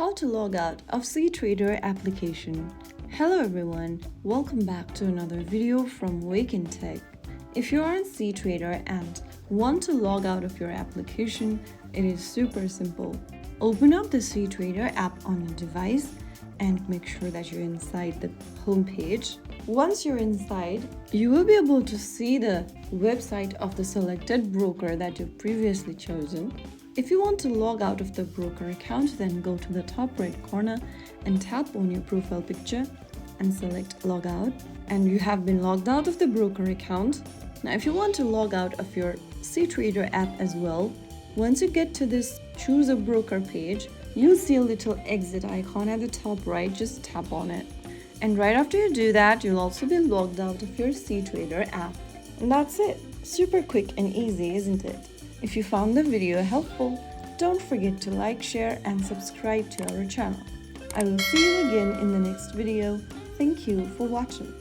How to log out of cTrader application. Hello everyone, welcome back to another video from Wake&Tech. If you are on cTrader and want to log out of your application, it is super simple. Open up the cTrader app on your device and make sure that you're inside the home page. Once you're inside, you will be able to see the website of the selected broker that you've previously chosen. If you want to log out of the broker account, then go to the top right corner and tap on your profile picture and select Logout, and you have been logged out of the broker account. Now if you want to log out of your cTrader app as well, once you get to this choose a broker page, you'll see a little exit icon at the top right. Just tap on it, and right after you do that, you'll also be logged out of your cTrader app. And that's it. Super quick and easy, isn't it? If you found the video helpful, don't forget to like, share and subscribe to our channel. I will see you again in the next video. Thank you for watching.